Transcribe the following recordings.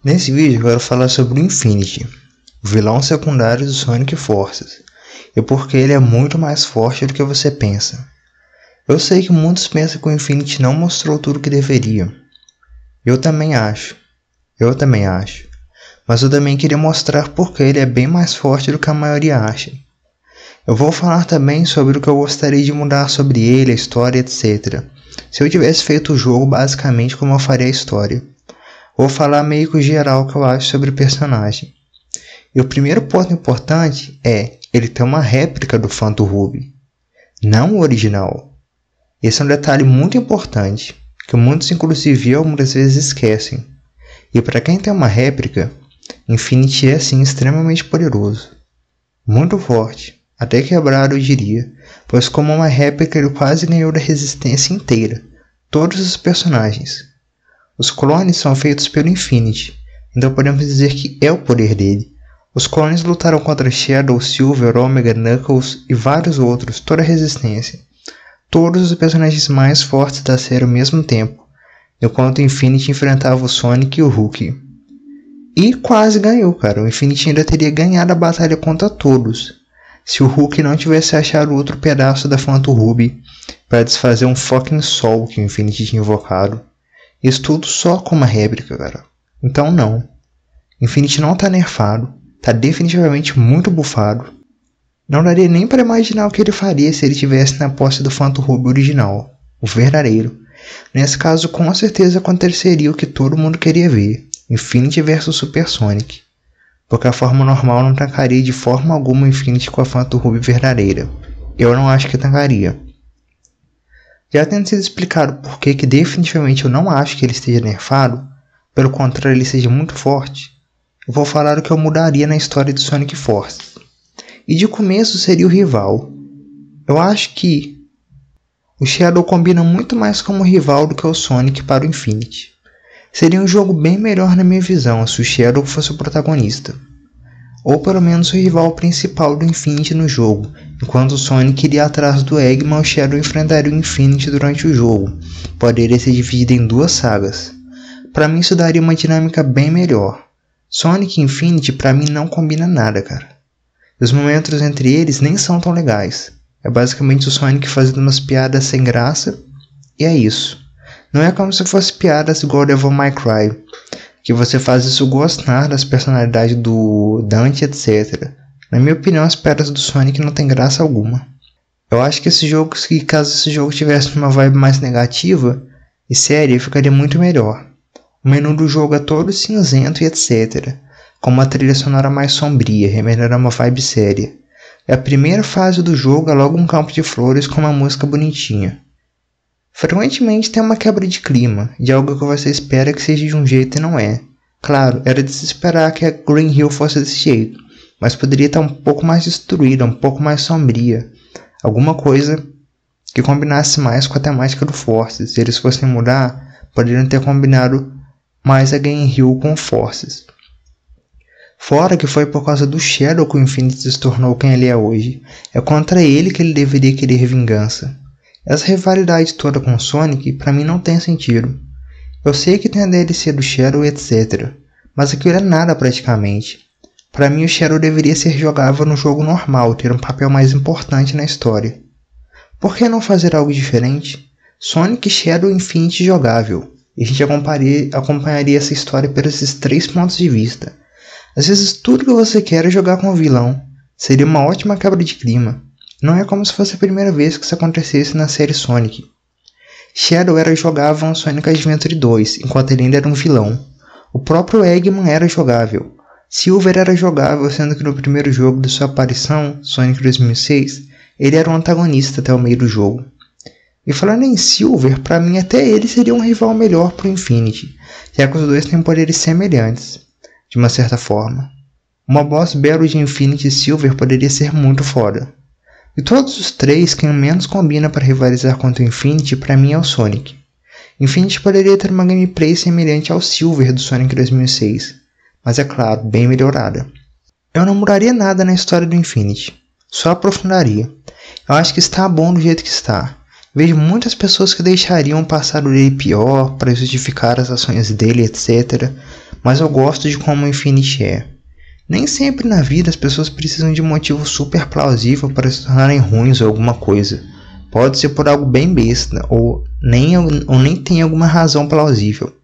Nesse vídeo eu quero falar sobre o Infinity, o vilão secundário do Sonic Forces, e porque ele é muito mais forte do que você pensa. Eu sei que muitos pensam que o Infinity não mostrou tudo o que deveria. Eu também acho, mas eu também queria mostrar porque ele é bem mais forte do que a maioria acha. Eu vou falar também sobre o que eu gostaria de mudar sobre ele, a história, etc. Se eu tivesse feito o jogo basicamente como eu faria a história. Vou falar meio que geral o que eu acho sobre o personagem. E o primeiro ponto importante é ele ter uma réplica do Phantom Ruby, não o original. Esse é um detalhe muito importante, que muitos inclusive algumas vezes esquecem. E para quem tem uma réplica, Infinity é sim extremamente poderoso. Muito forte, até quebrado eu diria, pois como uma réplica ele quase ganhou da resistência inteira, todos os personagens. Os clones são feitos pelo Infinity, então podemos dizer que é o poder dele. Os clones lutaram contra Shadow, Silver, Omega, Knuckles e vários outros, toda a resistência. Todos os personagens mais fortes da série ao mesmo tempo, enquanto o Infinity enfrentava o Sonic e o Hulk. E quase ganhou, cara. O Infinity ainda teria ganhado a batalha contra todos, se o Hulk não tivesse achado outro pedaço da Phantom Ruby para desfazer um fucking sol que o Infinity tinha invocado. Isso tudo só com uma réplica, cara. Então não. Infinity não tá nerfado. Tá definitivamente muito bufado. Não daria nem para imaginar o que ele faria se ele tivesse na posse do Phantom Ruby original. O verdadeiro. Nesse caso, com certeza aconteceria o que todo mundo queria ver. Infinity vs Super Sonic. Porque a forma normal não tancaria de forma alguma o Infinity com a Phantom Ruby verdadeira. Eu não acho que tancaria. Já tendo sido explicado por que definitivamente eu não acho que ele esteja nerfado, pelo contrário ele seja muito forte, eu vou falar o que eu mudaria na história do Sonic Forces. E de começo seria o rival. Eu acho que o Shadow combina muito mais como rival do que o Sonic para o Infinity. Seria um jogo bem melhor na minha visão se o Shadow fosse o protagonista. Ou pelo menos o rival principal do Infinity no jogo. Enquanto o Sonic iria atrás do Eggman, o Shadow enfrentaria o Infinity durante o jogo. Poderia ser dividido em duas sagas. Para mim isso daria uma dinâmica bem melhor. Sonic e Infinity para mim não combina nada, cara. Os momentos entre eles nem são tão legais. É basicamente o Sonic fazendo umas piadas sem graça. E é isso. Não é como se fosse piadas igual Devil May Cry, que você faz isso gostar das personalidades do Dante, etc. Na minha opinião, as piadas do Sonic não tem graça alguma. Eu acho que caso esse jogo tivesse uma vibe mais negativa e séria, ficaria muito melhor. O menu do jogo é todo cinzento e etc. Com uma trilha sonora mais sombria, remelhando uma vibe séria. E a primeira fase do jogo é logo um campo de flores com uma música bonitinha. Frequentemente tem uma quebra de clima, de algo que você espera que seja de um jeito e não é. Claro, era de se esperar que a Green Hill fosse desse jeito, mas poderia estar um pouco mais destruída, um pouco mais sombria. Alguma coisa que combinasse mais com a temática do Forces. Se eles fossem mudar, poderiam ter combinado mais a Green Hill com o Forces. Fora que foi por causa do Shadow que o Infinity se tornou quem ele é hoje. É contra ele que ele deveria querer vingança. Essa rivalidade toda com o Sonic, pra mim não tem sentido. Eu sei que tem a DLC do Shadow etc, mas aquilo é nada praticamente. Pra mim o Shadow deveria ser jogável no jogo normal, ter um papel mais importante na história. Por que não fazer algo diferente? Sonic, Shadow e Infinity jogável. E a gente acompanharia essa história por esses três pontos de vista. Às vezes tudo que você quer é jogar com o vilão. Seria uma ótima quebra de clima. Não é como se fosse a primeira vez que isso acontecesse na série Sonic. Shadow era jogável no Sonic Adventure 2, enquanto ele ainda era um vilão. O próprio Eggman era jogável. Silver era jogável, sendo que no primeiro jogo de sua aparição, Sonic 2006, ele era um antagonista até o meio do jogo. E falando em Silver, para mim até ele seria um rival melhor pro Infinity, já que os dois têm poderes semelhantes, de uma certa forma. Uma boss battle de Infinity e Silver poderia ser muito foda. E todos os três, quem menos combina para rivalizar contra o Infinity, para mim é o Sonic. Infinity poderia ter uma gameplay semelhante ao Silver do Sonic 2006, mas é claro, bem melhorada. Eu não mudaria nada na história do Infinity, só aprofundaria. Eu acho que está bom do jeito que está. Vejo muitas pessoas que deixariam passar o dele pior para justificar as ações dele, etc. mas eu gosto de como o Infinity é. Nem sempre na vida as pessoas precisam de um motivo super plausível para se tornarem ruins ou alguma coisa. Pode ser por algo bem besta, ou nem tem alguma razão plausível.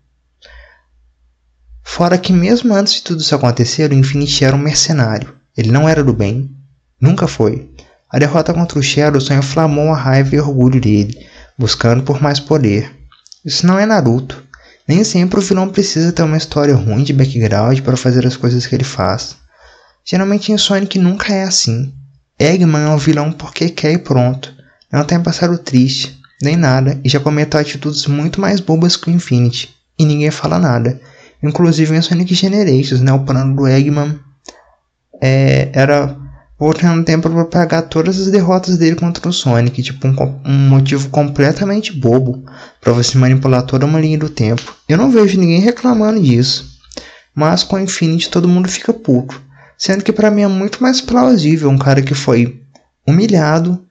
Fora que mesmo antes de tudo isso acontecer, o Infinity era um mercenário. Ele não era do bem. Nunca foi. A derrota contra o Shadow só inflamou a raiva e orgulho dele, buscando por mais poder. Isso não é Naruto. Nem sempre o vilão precisa ter uma história ruim de background para fazer as coisas que ele faz. Geralmente em Sonic nunca é assim. Eggman é um vilão porque quer e pronto. Não tem passado triste, nem nada, e já cometeu atitudes muito mais bobas que o Infinity, e ninguém fala nada. Inclusive em Sonic Generations, o plano do Eggman era voltar no tempo para pagar todas as derrotas dele contra o Sonic, tipo um motivo completamente bobo para você manipular toda uma linha do tempo. Eu não vejo ninguém reclamando disso, mas com o Infinity todo mundo fica puto, sendo que para mim é muito mais plausível um cara que foi humilhado,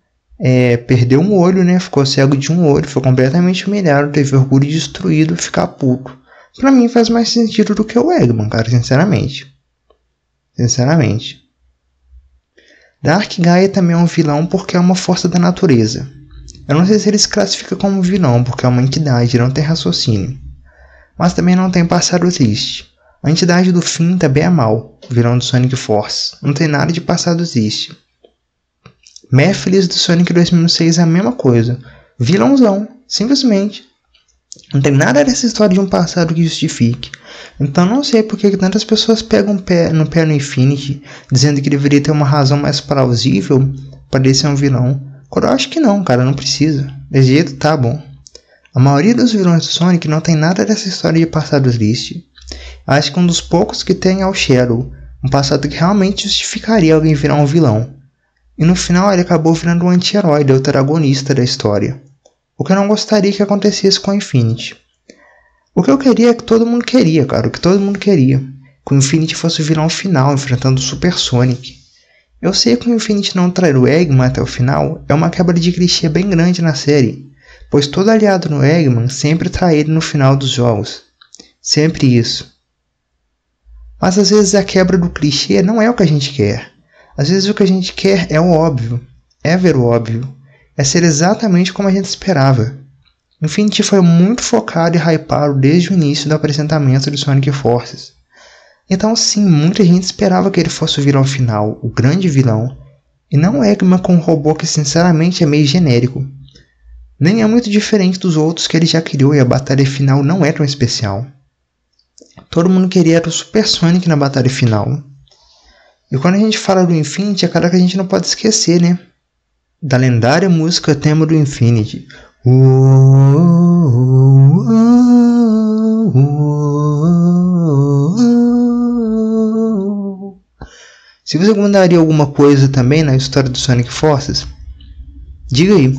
perdeu um olho, né? Ficou cego de um olho, foi completamente humilhado, teve orgulho destruído, ficar puto. Pra mim faz mais sentido do que o Eggman, cara, sinceramente. Dark Gaia também é um vilão porque é uma força da natureza. Eu não sei se ele se classifica como vilão porque é uma entidade e não tem raciocínio. Mas também não tem passado triste. A entidade do fim também é mal, vilão do Sonic Force. Não tem nada de passado triste. Mephiles do Sonic 2006 é a mesma coisa. Vilãozão, simplesmente. Não tem nada dessa história de um passado que justifique. Então não sei por que tantas pessoas pegam no pé no Infinity, dizendo que deveria ter uma razão mais plausível para ele ser um vilão. Quando eu acho que não, cara, não precisa. Desse jeito tá bom. A maioria dos vilões do Sonic não tem nada dessa história de passado triste. Acho que um dos poucos que tem é o Shadow, um passado que realmente justificaria alguém virar um vilão. E no final ele acabou virando um anti-herói, deuteragonista da história. O que eu não gostaria que acontecesse com o Infinity. O que eu queria é que todo mundo queria, cara. O que todo mundo queria. Que o Infinity fosse o vilão final, enfrentando o Super Sonic. Eu sei que o Infinity não trair o Eggman até o final é uma quebra de clichê bem grande na série. Pois todo aliado no Eggman sempre trai ele no final dos jogos. Sempre isso. Mas às vezes a quebra do clichê não é o que a gente quer. Às vezes o que a gente quer é o óbvio. É ver o óbvio. É ser exatamente como a gente esperava. Infinity foi muito focado e hypado desde o início do apresentamento de Sonic Forces. Então sim, muita gente esperava que ele fosse o vilão final, o grande vilão, e não Eggman com um robô que sinceramente é meio genérico. Nem é muito diferente dos outros que ele já criou e a batalha final não é tão especial. Todo mundo queria o Super Sonic na batalha final. E quando a gente fala do Infinity, é claro que a gente não pode esquecer, né? Da lendária música tema do Infinity. Se você recomendaria alguma coisa também na história do Sonic Forces, diga aí.